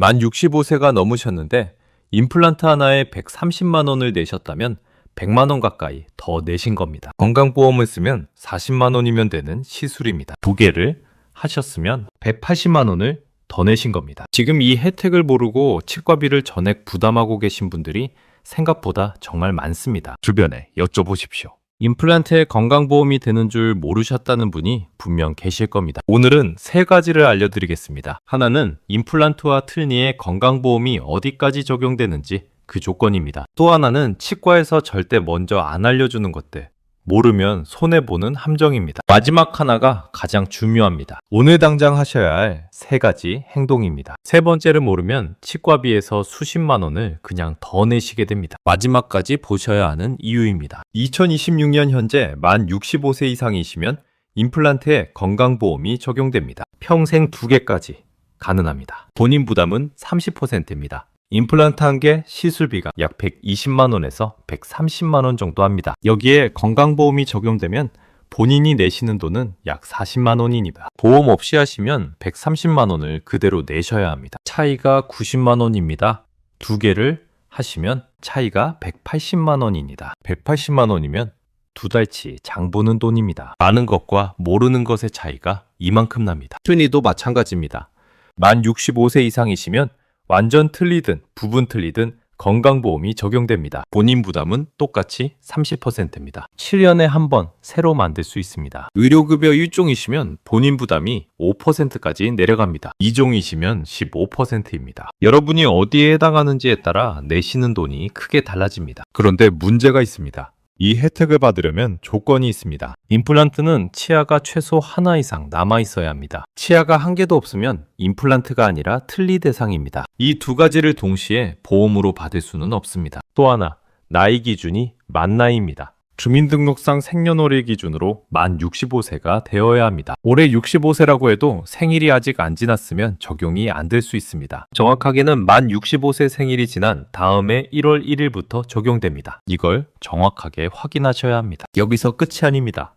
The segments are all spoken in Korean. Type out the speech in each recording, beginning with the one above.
만 65세가 넘으셨는데 임플란트 하나에 130만 원을 내셨다면 100만 원 가까이 더 내신 겁니다. 건강보험을 쓰면 40만 원이면 되는 시술입니다. 두 개를 하셨으면 180만 원을 더 내신 겁니다. 지금 이 혜택을 모르고 치과비를 전액 부담하고 계신 분들이 생각보다 정말 많습니다. 주변에 여쭤보십시오. 임플란트에 건강보험이 되는 줄 모르셨다는 분이 분명 계실 겁니다. 오늘은 세 가지를 알려드리겠습니다. 하나는 임플란트와 틀니에 건강보험이 어디까지 적용되는지 그 조건입니다. 또 하나는 치과에서 절대 먼저 안 알려주는 것들, 모르면 손해보는 함정입니다. 마지막 하나가 가장 중요합니다. 오늘 당장 하셔야 할 세 가지 행동입니다. 세 번째를 모르면 치과비에서 수십만 원을 그냥 더 내시게 됩니다. 마지막까지 보셔야 하는 이유입니다. 2026년 현재 만 65세 이상이시면 임플란트에 건강보험이 적용됩니다. 평생 2개까지 가능합니다. 본인 부담은 30%입니다. 임플란트 한 개 시술비가 약 120만 원에서 130만 원 정도 합니다. 여기에 건강보험이 적용되면 본인이 내시는 돈은 약 40만 원입니다. 보험 없이 하시면 130만 원을 그대로 내셔야 합니다. 차이가 90만 원입니다. 두 개를 하시면 차이가 180만 원입니다. 180만 원이면 두 달치 장 보는 돈입니다. 아는 것과 모르는 것의 차이가 이만큼 납니다. 틀니도 마찬가지입니다. 만 65세 이상이시면 완전 틀리든 부분 틀리든 건강보험이 적용됩니다. 본인 부담은 똑같이 30%입니다. 7년에 한 번 새로 만들 수 있습니다. 의료급여 1종이시면 본인 부담이 5%까지 내려갑니다. 2종이시면 15%입니다. 여러분이 어디에 해당하는지에 따라 내시는 돈이 크게 달라집니다. 그런데 문제가 있습니다. 이 혜택을 받으려면 조건이 있습니다. 임플란트는 치아가 최소 하나 이상 남아 있어야 합니다. 치아가 한 개도 없으면 임플란트가 아니라 틀니 대상입니다. 이 두 가지를 동시에 보험으로 받을 수는 없습니다. 또 하나, 나이 기준이 만 나이입니다. 주민등록상 생년월일 기준으로 만 65세가 되어야 합니다. 올해 65세라고 해도 생일이 아직 안 지났으면 적용이 안 될 수 있습니다. 정확하게는 만 65세 생일이 지난 다음해 1월 1일부터 적용됩니다. 이걸 정확하게 확인하셔야 합니다. 여기서 끝이 아닙니다.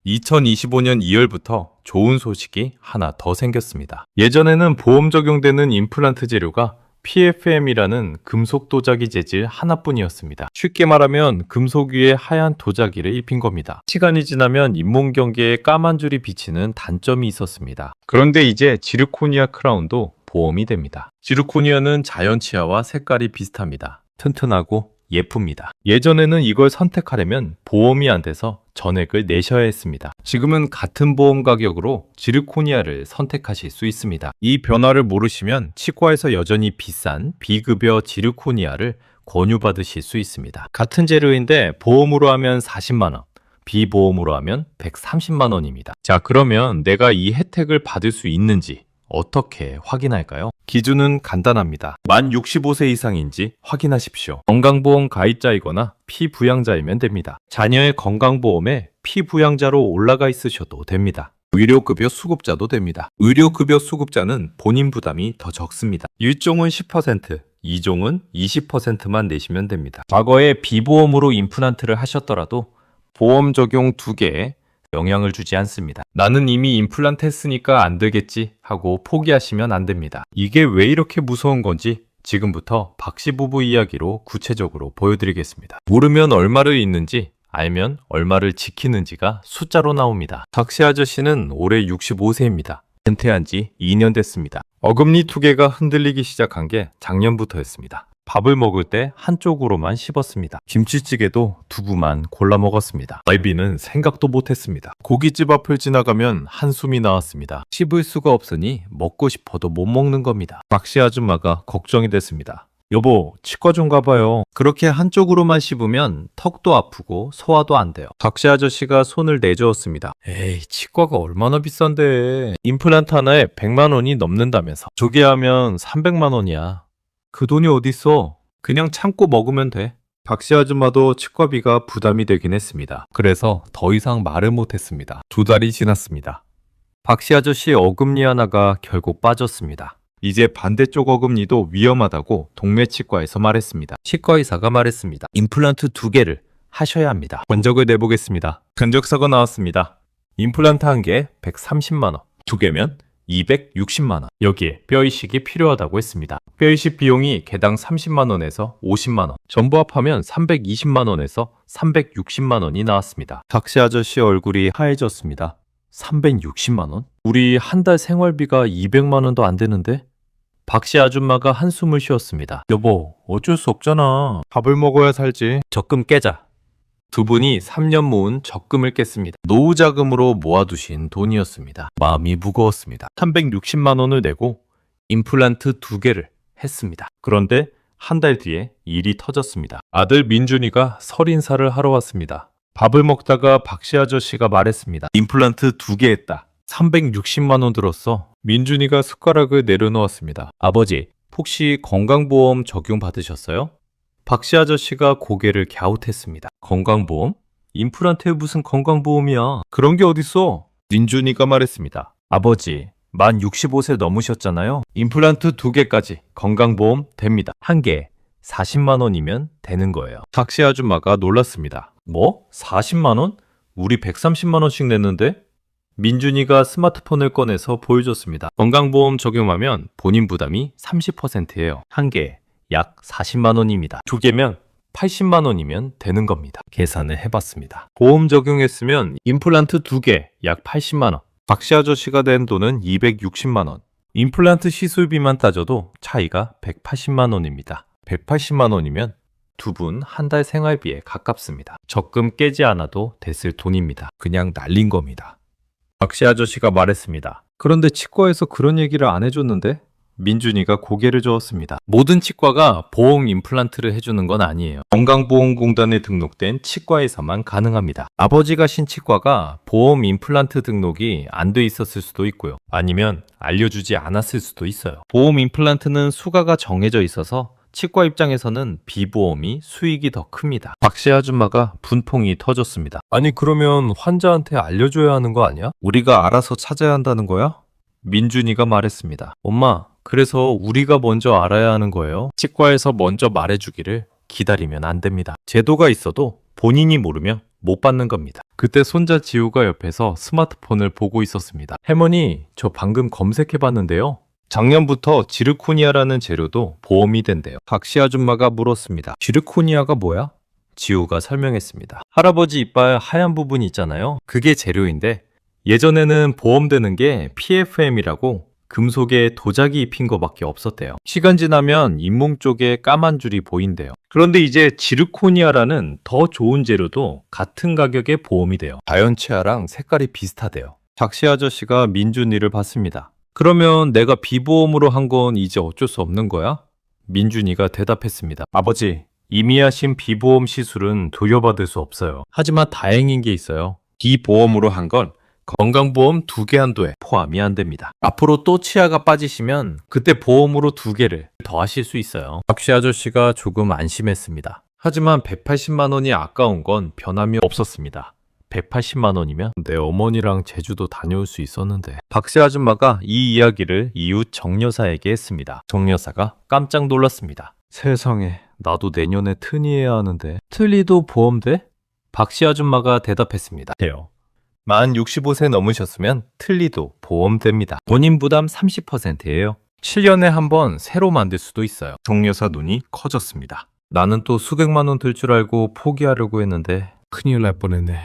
2025년 2월부터 좋은 소식이 하나 더 생겼습니다. 예전에는 보험 적용되는 임플란트 재료가 PFM이라는 금속 도자기 재질 하나뿐이었습니다. 쉽게 말하면 금속 위에 하얀 도자기를 입힌 겁니다. 시간이 지나면 잇몸경계에 까만 줄이 비치는 단점이 있었습니다. 그런데 이제 지르코니아 크라운도 보험이 됩니다. 지르코니아는 자연 치아와 색깔이 비슷합니다. 튼튼하고 예쁩니다. 예전에는 이걸 선택하려면 보험이 안 돼서 전액을 내셔야 했습니다. 지금은 같은 보험 가격으로 지르코니아를 선택하실 수 있습니다. 이 변화를 모르시면 치과에서 여전히 비싼 비급여 지르코니아를 권유받으실 수 있습니다. 같은 재료인데 보험으로 하면 40만 원, 비보험으로 하면 130만 원입니다. 자, 그러면 내가 이 혜택을 받을 수 있는지 어떻게 확인할까요? 기준은 간단합니다. 만 65세 이상인지 확인하십시오. 건강보험 가입자이거나 피부양자이면 됩니다. 자녀의 건강보험에 피부양자로 올라가 있으셔도 됩니다. 의료급여 수급자도 됩니다. 의료급여 수급자는 본인 부담이 더 적습니다. 1종은 10%, 2종은 20%만 내시면 됩니다. 과거에 비보험으로 임플란트를 하셨더라도 보험 적용 2개에 영향을 주지 않습니다. 나는 이미 임플란트 했으니까 안 되겠지 하고 포기하시면 안 됩니다. 이게 왜 이렇게 무서운 건지 지금부터 박씨 부부 이야기로 구체적으로 보여드리겠습니다. 모르면 얼마를 잃는지, 알면 얼마를 지키는지가 숫자로 나옵니다. 박씨 아저씨는 올해 65세입니다. 은퇴한 지 2년 됐습니다. 어금니 2개가 흔들리기 시작한 게 작년부터였습니다. 밥을 먹을 때 한쪽으로만 씹었습니다. 김치찌개도 두부만 골라 먹었습니다. 갈비는 생각도 못했습니다. 고깃집 앞을 지나가면 한숨이 나왔습니다. 씹을 수가 없으니 먹고 싶어도 못 먹는 겁니다. 박씨 아줌마가 걱정이 됐습니다. 여보, 치과 좀 가봐요. 그렇게 한쪽으로만 씹으면 턱도 아프고 소화도 안 돼요. 박씨 아저씨가 손을 내저었습니다. 에이, 치과가 얼마나 비싼데. 임플란트 하나에 100만 원이 넘는다면서. 조개하면 300만 원이야. 그 돈이 어딨어? 그냥 참고 먹으면 돼. 박씨 아줌마도 치과비가 부담이 되긴 했습니다. 그래서 더 이상 말을 못했습니다. 2달이 지났습니다. 박씨 아저씨 어금니 하나가 결국 빠졌습니다. 이제 반대쪽 어금니도 위험하다고 동네 치과에서 말했습니다. 치과의사가 말했습니다. 임플란트 2개를 하셔야 합니다. 견적을 내보겠습니다. 견적서가 나왔습니다. 임플란트 한 개 130만 원, 2개면 260만 원. 여기에 뼈이식이 필요하다고 했습니다. 뼈이식 비용이 개당 30만 원에서 50만 원. 전부 합하면 320만 원에서 360만 원이 나왔습니다. 박씨 아저씨 얼굴이 하얘졌습니다. 360만 원? 우리 한 달 생활비가 200만 원도 안 되는데? 박씨 아줌마가 한숨을 쉬었습니다. 여보, 어쩔 수 없잖아. 밥을 먹어야 살지. 적금 깨자. 두 분이 3년 모은 적금을 깼습니다. 노후 자금으로 모아두신 돈이었습니다. 마음이 무거웠습니다. 360만 원을 내고 임플란트 2개를 했습니다. 그런데 한 달 뒤에 일이 터졌습니다. 아들 민준이가 설 인사를 하러 왔습니다. 밥을 먹다가 박씨 아저씨가 말했습니다. 임플란트 2개 했다. 360만 원 들었어. 민준이가 숟가락을 내려놓았습니다. 아버지, 혹시 건강보험 적용 받으셨어요? 박씨 아저씨가 고개를 갸웃했습니다. 건강보험? 임플란트에 무슨 건강보험이야? 그런 게 어딨어? 민준이가 말했습니다. 아버지, 만 65세 넘으셨잖아요. 임플란트 2개까지 건강보험 됩니다. 한 개 40만 원이면 되는 거예요. 박씨 아줌마가 놀랐습니다. 뭐? 40만 원? 우리 130만 원씩 냈는데? 민준이가 스마트폰을 꺼내서 보여줬습니다. 건강보험 적용하면 본인 부담이 30%예요. 한 개 약 40만 원입니다. 2개면 80만 원이면 되는 겁니다. 계산을 해봤습니다. 보험 적용했으면 임플란트 2개 약 80만 원. 박씨 아저씨가 낸 돈은 260만 원. 임플란트 시술비만 따져도 차이가 180만 원입니다. 180만 원이면 두 분 한 달 생활비에 가깝습니다. 적금 깨지 않아도 됐을 돈입니다. 그냥 날린 겁니다. 박씨 아저씨가 말했습니다. 그런데 치과에서 그런 얘기를 안 해줬는데? 민준이가 고개를 저었습니다. 모든 치과가 보험 임플란트를 해주는 건 아니에요. 건강보험공단에 등록된 치과에서만 가능합니다. 아버지가 신 치과가 보험 임플란트 등록이 안 돼 있었을 수도 있고요. 아니면 알려주지 않았을 수도 있어요. 보험 임플란트는 수가가 정해져 있어서 치과 입장에서는 비보험이 수익이 더 큽니다. 박씨 아줌마가 분통이 터졌습니다. 아니 그러면 환자한테 알려줘야 하는 거 아니야? 우리가 알아서 찾아야 한다는 거야? 민준이가 말했습니다. 엄마, 그래서 우리가 먼저 알아야 하는 거예요. 치과에서 먼저 말해주기를 기다리면 안 됩니다. 제도가 있어도 본인이 모르면 못 받는 겁니다. 그때 손자 지우가 옆에서 스마트폰을 보고 있었습니다. 할머니, 저 방금 검색해봤는데요. 작년부터 지르코니아라는 재료도 보험이 된대요. 박씨 아줌마가 물었습니다. 지르코니아가 뭐야? 지우가 설명했습니다. 할아버지 이빨 하얀 부분 있잖아요. 그게 재료인데 예전에는 보험되는 게 PFM이라고 금속에 도자기 입힌 거밖에 없었대요. 시간 지나면 잇몸 쪽에 까만 줄이 보인대요. 그런데 이제 지르코니아라는 더 좋은 재료도 같은 가격에 보험이 돼요. 자연 치아랑 색깔이 비슷하대요. 박씨 아저씨가 민준이를 봤습니다. 그러면 내가 비보험으로 한 건 이제 어쩔 수 없는 거야? 민준이가 대답했습니다. 아버지, 이미 하신 비보험 시술은 돌려받을 수 없어요. 하지만 다행인 게 있어요. 비보험으로 한 건 건강보험 2개 한도에 포함이 안 됩니다. 앞으로 또 치아가 빠지시면 그때 보험으로 2개를 더 하실 수 있어요. 박씨 아저씨가 조금 안심했습니다. 하지만 180만 원이 아까운 건 변함이 없었습니다. 180만 원이면 내 어머니랑 제주도 다녀올 수 있었는데. 박씨 아줌마가 이 이야기를 이웃 정 여사에게 했습니다. 정 여사가 깜짝 놀랐습니다. 세상에, 나도 내년에 트니해야 하는데. 틀니도 보험돼? 박씨 아줌마가 대답했습니다. 돼요. 만 65세 넘으셨으면 틀니도 보험됩니다. 본인 부담 30%예요. 7년에 한 번 새로 만들 수도 있어요. 정 여사 눈이 커졌습니다. 나는 또 수백만 원 들 줄 알고 포기하려고 했는데 큰일 날 뻔했네.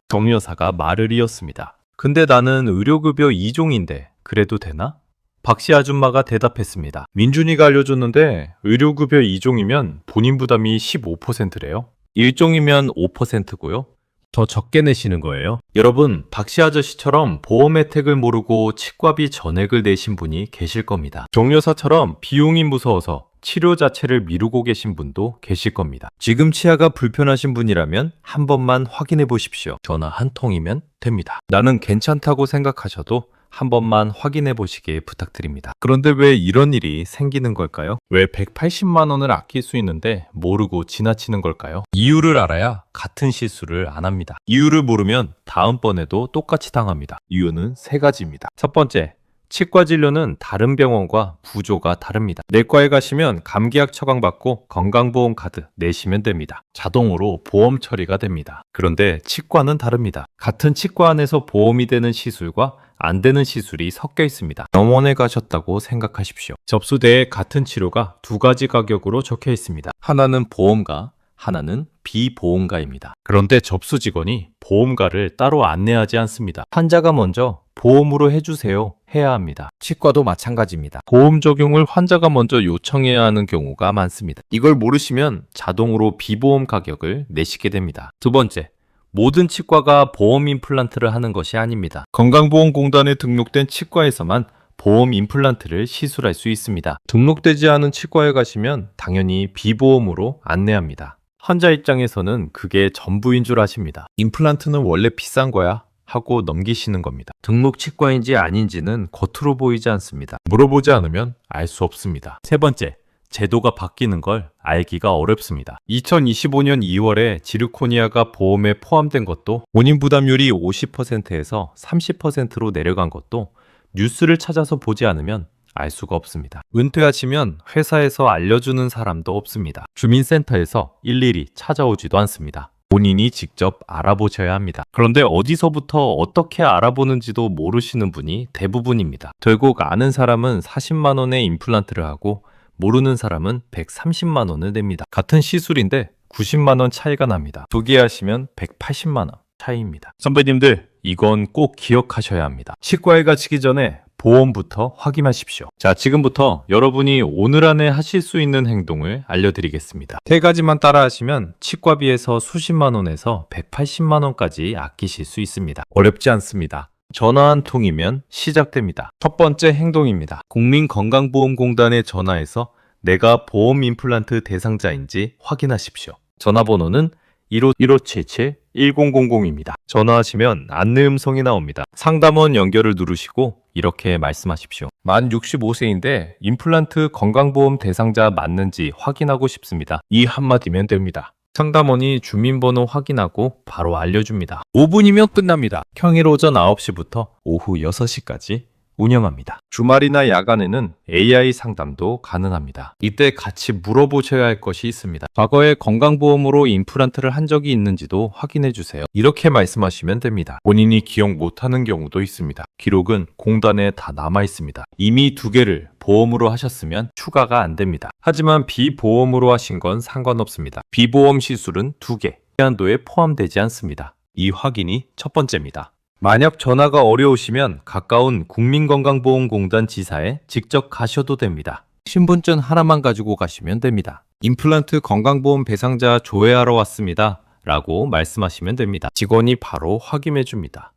정 여사가 말을 이었습니다. 근데 나는 의료급여 2종인데 그래도 되나? 박씨 아줌마가 대답했습니다. 민준이가 알려줬는데 의료급여 2종이면 본인 부담이 15%래요. 1종이면 5%고요. 더 적게 내시는 거예요. 여러분, 박씨 아저씨처럼 보험 혜택을 모르고 치과비 전액을 내신 분이 계실 겁니다. 정 여사처럼 비용이 무서워서 치료 자체를 미루고 계신 분도 계실 겁니다. 지금 치아가 불편하신 분이라면 한 번만 확인해 보십시오. 전화 한 통이면 됩니다. 나는 괜찮다고 생각하셔도 한 번만 확인해 보시길 부탁드립니다. 그런데 왜 이런 일이 생기는 걸까요? 왜 180만 원을 아낄 수 있는데 모르고 지나치는 걸까요? 이유를 알아야 같은 실수를 안 합니다. 이유를 모르면 다음번에도 똑같이 당합니다. 이유는 3가지입니다. 첫 번째, 치과 진료는 다른 병원과 구조가 다릅니다. 내과에 가시면 감기약 처방받고 건강보험 카드 내시면 됩니다. 자동으로 보험 처리가 됩니다. 그런데 치과는 다릅니다. 같은 치과 안에서 보험이 되는 시술과 안 되는 시술이 섞여 있습니다. 병원에 가셨다고 생각하십시오. 접수대에 같은 치료가 두 가지 가격으로 적혀 있습니다. 하나는 보험가, 하나는 비보험가입니다. 그런데 접수 직원이 보험가를 따로 안내하지 않습니다. 환자가 먼저 보험으로 해주세요 해야 합니다. 치과도 마찬가지입니다. 보험 적용을 환자가 먼저 요청해야 하는 경우가 많습니다. 이걸 모르시면 자동으로 비보험 가격을 내시게 됩니다. 두 번째, 모든 치과가 보험 임플란트를 하는 것이 아닙니다. 건강보험공단에 등록된 치과에서만 보험 임플란트를 시술할 수 있습니다. 등록되지 않은 치과에 가시면 당연히 비보험으로 안내합니다. 환자 입장에서는 그게 전부인 줄 아십니다. 임플란트는 원래 비싼 거야 하고 넘기시는 겁니다. 등록 치과인지 아닌지는 겉으로 보이지 않습니다. 물어보지 않으면 알 수 없습니다. 세 번째, 제도가 바뀌는 걸 알기가 어렵습니다. 2025년 2월에 지르코니아가 보험에 포함된 것도, 본인 부담률이 50%에서 30%로 내려간 것도 뉴스를 찾아서 보지 않으면 알 수가 없습니다. 은퇴하시면 회사에서 알려주는 사람도 없습니다. 주민센터에서 일일이 찾아오지도 않습니다. 본인이 직접 알아보셔야 합니다. 그런데 어디서부터 어떻게 알아보는지도 모르시는 분이 대부분입니다. 결국 아는 사람은 40만 원의 임플란트를 하고 모르는 사람은 130만 원을 냅니다. 같은 시술인데 90만 원 차이가 납니다. 두 개 하시면 180만 원 차이입니다. 선배님들, 이건 꼭 기억하셔야 합니다. 치과에 가시기 전에 보험부터 확인하십시오. 자, 지금부터 여러분이 오늘 안에 하실 수 있는 행동을 알려드리겠습니다. 세 가지만 따라 하시면 치과비에서 수십만 원에서 180만 원까지 아끼실 수 있습니다. 어렵지 않습니다. 전화 한 통이면 시작됩니다. 첫 번째 행동입니다. 국민건강보험공단에 전화해서 내가 보험 임플란트 대상자인지 확인하십시오. 전화번호는 1577-1000입니다. 전화하시면 안내 음성이 나옵니다. 상담원 연결을 누르시고 이렇게 말씀하십시오. 만 65세인데 임플란트 건강보험 대상자 맞는지 확인하고 싶습니다. 이 한마디면 됩니다. 상담원이 주민번호 확인하고 바로 알려줍니다. 5분이면 끝납니다. 평일 오전 9시부터 오후 6시까지 운영합니다. 주말이나 야간에는 AI 상담도 가능합니다. 이때 같이 물어보셔야 할 것이 있습니다. 과거에 건강보험으로 임플란트를 한 적이 있는지도 확인해 주세요. 이렇게 말씀하시면 됩니다. 본인이 기억 못하는 경우도 있습니다. 기록은 공단에 다 남아 있습니다. 이미 2개를 보험으로 하셨으면 추가가 안 됩니다. 하지만 비보험으로 하신 건 상관없습니다. 비보험 시술은 2개, 한도에 포함되지 않습니다. 이 확인이 첫 번째입니다. 만약 전화가 어려우시면 가까운 국민건강보험공단 지사에 직접 가셔도 됩니다. 신분증 하나만 가지고 가시면 됩니다. 임플란트 건강보험 배상자 조회하러 왔습니다 라고 말씀하시면 됩니다. 직원이 바로 확인해 줍니다.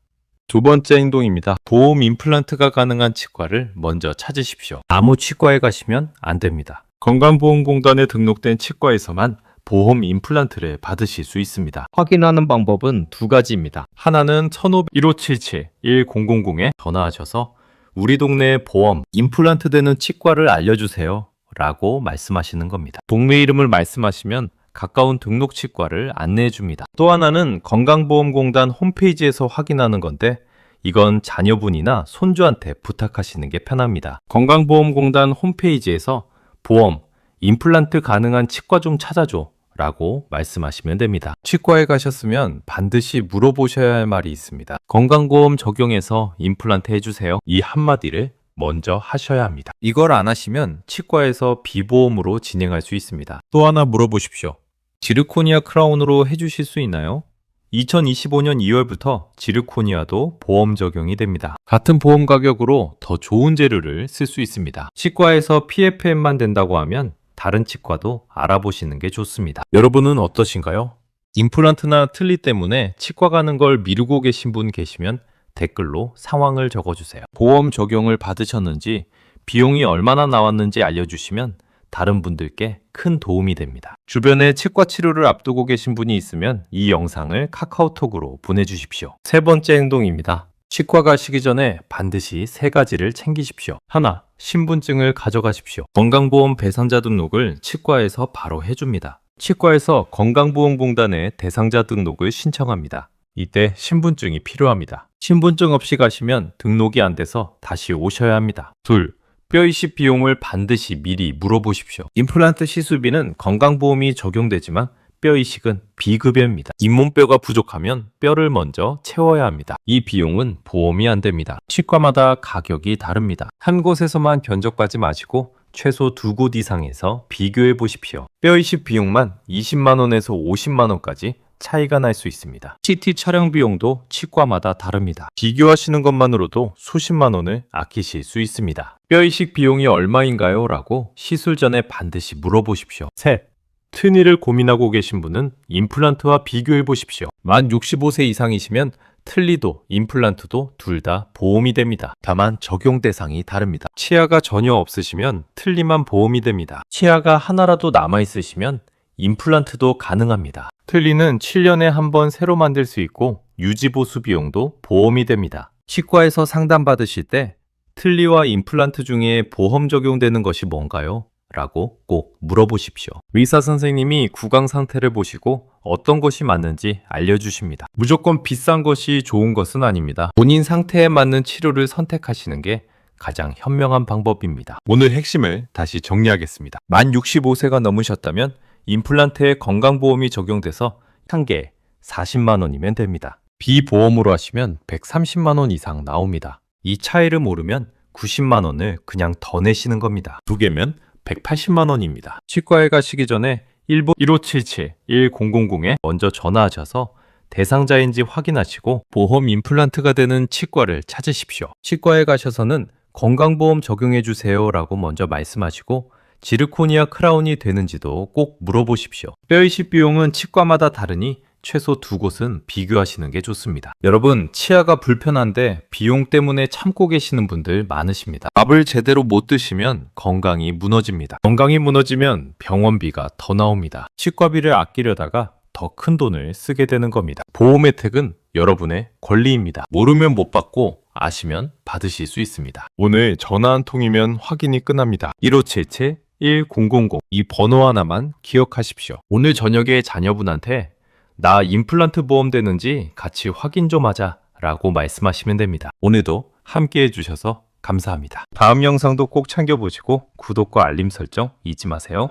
두 번째 행동입니다. 보험 임플란트가 가능한 치과를 먼저 찾으십시오. 아무 치과에 가시면 안 됩니다. 건강보험공단에 등록된 치과에서만 보험 임플란트를 받으실 수 있습니다. 확인하는 방법은 2가지입니다. 하나는 1577-1000에 전화하셔서 우리 동네 보험 임플란트 되는 치과를 알려주세요 라고 말씀하시는 겁니다. 동네 이름을 말씀하시면 가까운 등록 치과를 안내해 줍니다. 또 하나는 건강보험공단 홈페이지에서 확인하는 건데, 이건 자녀분이나 손주한테 부탁하시는 게 편합니다. 건강보험공단 홈페이지에서 보험 임플란트 가능한 치과 좀 찾아줘 라고 말씀하시면 됩니다. 치과에 가셨으면 반드시 물어보셔야 할 말이 있습니다. 건강보험 적용해서 임플란트 해주세요. 이 한마디를 먼저 하셔야 합니다. 이걸 안 하시면 치과에서 비보험으로 진행할 수 있습니다. 또 하나 물어보십시오. 지르코니아 크라운으로 해주실 수 있나요? 2025년 2월부터 지르코니아도 보험 적용이 됩니다. 같은 보험 가격으로 더 좋은 재료를 쓸 수 있습니다. 치과에서 PFM만 된다고 하면 다른 치과도 알아보시는 게 좋습니다. 여러분은 어떠신가요? 임플란트나 틀니 때문에 치과 가는 걸 미루고 계신 분 계시면 댓글로 상황을 적어주세요. 보험 적용을 받으셨는지, 비용이 얼마나 나왔는지 알려주시면 다른 분들께 큰 도움이 됩니다. 주변에 치과 치료를 앞두고 계신 분이 있으면 이 영상을 카카오톡으로 보내주십시오. 세 번째 행동입니다. 치과 가시기 전에 반드시 3가지를 챙기십시오. 하나, 신분증을 가져가십시오. 건강보험 배상자 등록을 치과에서 바로 해줍니다. 치과에서 건강보험공단에 대상자 등록을 신청합니다. 이때 신분증이 필요합니다. 신분증 없이 가시면 등록이 안 돼서 다시 오셔야 합니다. 둘, 뼈 이식 비용을 반드시 미리 물어보십시오. 임플란트 시술비는 건강보험이 적용되지만 뼈 이식은 비급여입니다. 잇몸뼈가 부족하면 뼈를 먼저 채워야 합니다. 이 비용은 보험이 안 됩니다. 치과마다 가격이 다릅니다. 한 곳에서만 견적받지 마시고 최소 2곳 이상에서 비교해 보십시오. 뼈 이식 비용만 20만 원에서 50만 원까지 차이가 날 수 있습니다. CT 촬영 비용도 치과마다 다릅니다. 비교하시는 것만으로도 수십만 원을 아끼실 수 있습니다. 뼈 이식 비용이 얼마인가요? 라고 시술 전에 반드시 물어보십시오. 셋. 트니를 고민하고 계신 분은 임플란트와 비교해 보십시오. 만 65세 이상이시면 틀니도 임플란트도 둘 다 보험이 됩니다. 다만 적용 대상이 다릅니다. 치아가 전혀 없으시면 틀니만 보험이 됩니다. 치아가 하나라도 남아있으시면 임플란트도 가능합니다. 틀니는 7년에 한 번 새로 만들 수 있고 유지보수 비용도 보험이 됩니다. 치과에서 상담받으실 때 틀니와 임플란트 중에 보험 적용되는 것이 뭔가요? 라고 꼭 물어보십시오. 의사 선생님이 구강 상태를 보시고 어떤 것이 맞는지 알려주십니다. 무조건 비싼 것이 좋은 것은 아닙니다. 본인 상태에 맞는 치료를 선택하시는 게 가장 현명한 방법입니다. 오늘 핵심을 다시 정리하겠습니다. 만 65세가 넘으셨다면 임플란트에 건강보험이 적용돼서 한 개에 40만 원이면 됩니다. 비보험으로 하시면 130만 원 이상 나옵니다. 이 차이를 모르면 90만 원을 그냥 더 내시는 겁니다. 두 개면 180만 원입니다. 치과에 가시기 전에 1577-1000에 먼저 전화하셔서 대상자인지 확인하시고 보험 임플란트가 되는 치과를 찾으십시오. 치과에 가셔서는 건강보험 적용해 주세요 라고 먼저 말씀하시고 지르코니아 크라운이 되는지도 꼭 물어보십시오. 뼈 이식 비용은 치과마다 다르니 최소 2곳은 비교하시는 게 좋습니다. 여러분, 치아가 불편한데 비용 때문에 참고 계시는 분들 많으십니다. 밥을 제대로 못 드시면 건강이 무너집니다. 건강이 무너지면 병원비가 더 나옵니다. 치과비를 아끼려다가 더 큰 돈을 쓰게 되는 겁니다. 보험 혜택은 여러분의 권리입니다. 모르면 못 받고 아시면 받으실 수 있습니다. 오늘 전화 한 통이면 확인이 끝납니다. 1577-1000 이 번호 하나만 기억하십시오. 오늘 저녁에 자녀분한테 나 임플란트 보험 되는지 같이 확인 좀 하자 라고 말씀하시면 됩니다. 오늘도 함께 해주셔서 감사합니다. 다음 영상도 꼭 챙겨보시고 구독과 알림 설정 잊지 마세요.